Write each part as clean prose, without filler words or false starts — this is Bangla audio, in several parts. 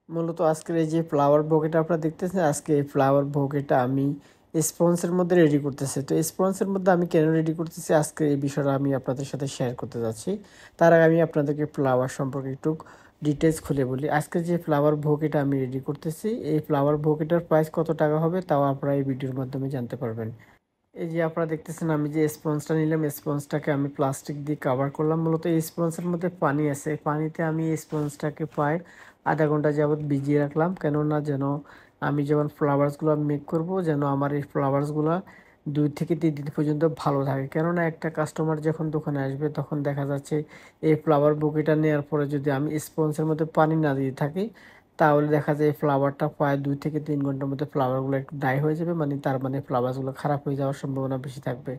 মূলত আজকের এই যে ফ্লাওয়ার বোকেটা আপনারা দেখতেছেন, আজকে এই ফ্লাওয়ার বোকেটা আমি স্পঞ্জের মধ্যে রেডি করতেছি। তো স্পঞ্জের মধ্যে আমি কেন রেডি করতেছি আজকে এই বিষয়টা আমি আপনাদের সাথে শেয়ার করতে যাচ্ছি। তার আগে আমি আপনাদেরকে ফ্লাওয়ার সম্পর্কে একটু ডিটেলস খুলে বলি। আজকে যে ফ্লাওয়ার বোকেটা আমি রেডি করতেছি, এই ফ্লাওয়ার বোকেটার প্রাইস কত টাকা হবে তাও আপনারা এই ভিডিওর মাধ্যমে জানতে পারবেন। এই যে আপনারা দেখতেছেন আমি যে স্পঞ্জটা নিলাম, স্পঞ্জটাকে আমি প্লাস্টিক দিয়ে কাভার করলাম। মূলত এই স্পঞ্জের মধ্যে পানি আছে, পানিতে আমি এই স্পঞ্জটাকে প্রায় আধা ঘন্টা যাবত ভিজিয়ে রাখলাম, কেননা যেন আমি যখন ফ্লাওয়ার্সগুলো মেক করব যেন আমার এই ফ্লাওয়ার্সগুলো 2 থেকে 3 দিন পর্যন্ত ভালো থাকে। কেননা একটা কাস্টমার যখন দোকানে আসবে তখন দেখা যাচ্ছে এই ফ্লাওয়ার বুকেটা নেওয়ার পরে যদি আমি স্পঞ্জের মধ্যে পানি না দিয়ে থাকি তাহলে দেখা যায় ফ্লাওয়ারটা প্রায় 2 থেকে 3 ঘন্টার মধ্যে ফ্লাওয়ারগুলো একটু ড্রাই হয়ে যাবে, মানে তার মানে ফ্লাওয়ারগুলো খারাপ হয়ে যাওয়ার সম্ভাবনা বেশি থাকবে।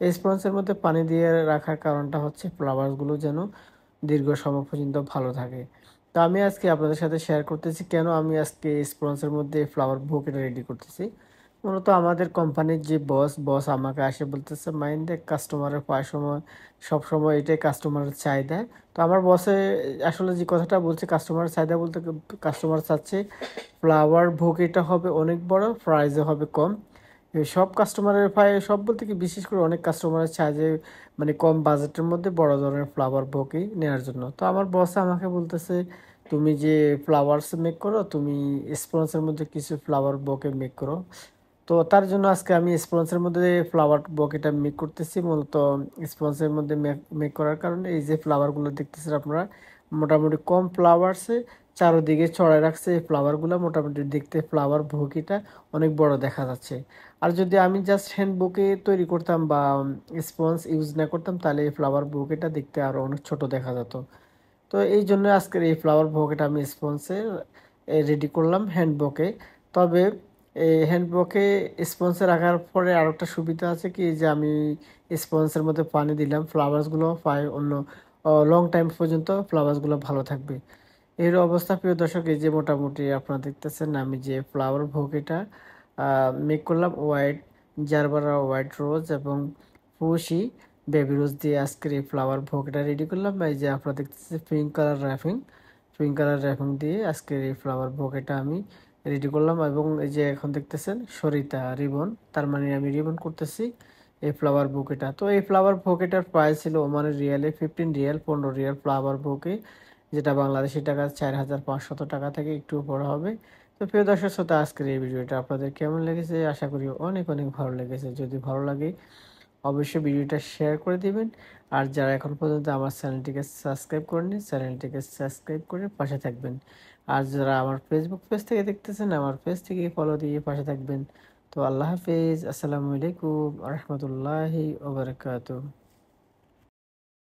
এই স্পঞ্জের মধ্যে পানি দিয়ে রাখার কারণটা হচ্ছে ফ্লাওয়ারগুলো যেন দীর্ঘ সময় পর্যন্ত ভালো থাকে। তো আমি আজকে আপনাদের সাথে শেয়ার করতেছি কেন আমি আজকে স্পঞ্জের মধ্যে ফ্লাওয়ার বুকেটা রেডি করতেছি। মূলত আমাদের কোম্পানির যে বস আমাকে আসে বলতেছে, মাইন্ডে কাস্টমারের পায় সময় সব সময় এটাই কাস্টমারের চাহিদা। তো আমার বসে আসলে যে কথাটা বলছে কাস্টমারের চাহিদা বলতে কাস্টমার চাচ্ছে ফ্লাওয়ার বুকেটা হবে অনেক বড়, প্রাইসে হবে কম। সব কাস্টমারের প্রায় সব বলতে কি বিশেষ করে অনেক কাস্টমারের চায় যে মানে কম বাজেটের মধ্যে বড় ধরনের ফ্লাওয়ার বুকে নেওয়ার জন্য। তো আমার বস আমাকে বলতেছে, তুমি যে ফ্লাওয়ার্স মেক করো তুমি স্পন্সের মধ্যে কিছু ফ্লাওয়ার বুকে মেক করো। তো তার জন্য আজকে আমি স্পন্সের মধ্যে ফ্লাওয়ার বকেটা মেক করতেছি। মূলত স্পন্সের মধ্যে মেক করার কারণে এই যে ফ্লাওয়ারগুলো দেখতেছেন আপনারা মোটামুটি কম ফ্লাওয়ার্সে চারোদিকে ছড়ায় রাখছে। এই ফ্লাওয়ারগুলো মোটামুটি দেখতে ফ্লাওয়ার বকিটা অনেক বড় দেখা যাচ্ছে। আর যদি আমি জাস্ট হ্যান্ড বুকে তৈরি করতাম বা স্পঞ্জ ইউজ না করতাম তাহলে এই ফ্লাওয়ার বুকেটা দেখতে আরও অনেক ছোট দেখা যেত। তো এই জন্য আজকের এই ফ্লাওয়ার বুকেটা আমি স্পঞ্জে রেডি করলাম হ্যান্ড বুকে। তবে এই হ্যান্ড বুকে স্পঞ্জে রাখার পরে আরও একটা সুবিধা আছে কি যে আমি স্পঞ্জের মধ্যে পানি দিলাম, ফ্লাওয়ার্সগুলো প্রায় অন্য লং টাইম পর্যন্ত ফ্লাওয়ার্সগুলো ভালো থাকবে। এর অবস্থা প্রিয় দর্শক, এই যে মোটামুটি আপনারা দেখতেছেন আমি যে ফ্লাওয়ার বুকেটা মেক করলাম হোয়াইট জারবারা, হোয়াইট রোজ এবং ফুসি বেবি রোজ দিয়ে আজকের এই ফ্লাওয়ার বুকেটা রেডি করলাম। এই যে আপনারা দেখতেছেন পিঙ্ক কালার র্যাপিং দিয়ে আজকের এই ফ্লাওয়ার বুকেটা আমি রেডি করলাম। এবং এই যে এখন দেখতেছেন সরিতা রিবন, তার মানে আমি রিবন করতেছি এই ফ্লাওয়ার বুকেটা। তো এই ফ্লাওয়ার বুকেটার প্রাইস ছিল ওমানের রিয়ালে 15 রিয়াল, 15 রিয়াল ফ্লাওয়ার বুকে, যেটা বাংলাদেশি টাকা 4500 টাকা থেকে একটু বড় হবে। তো প্রিয় দর্শক শ্রোতা, আজকের এই ভিডিওটা আপনাদের কেমন লেগেছে আশা করি অনেক অনেক ভালো লেগেছে। যদি ভালো লাগে অবশ্যই ভিডিওটা শেয়ার করে দিবেন। আর যারা এখন পর্যন্ত আমার চ্যানেলটিকে সাবস্ক্রাইব করেনি চ্যানেলটিকে সাবস্ক্রাইব করে পাশে থাকবেন। আর যারা আমার ফেসবুক পেজ থেকে দেখতেছেন আমার পেজ থেকে ফলো দিয়ে পাশে থাকবেন। তো আল্লাহ হাফেজ, আসসালামু আলাইকুম রহমতুল্লাহি ওবরাকাতুহ।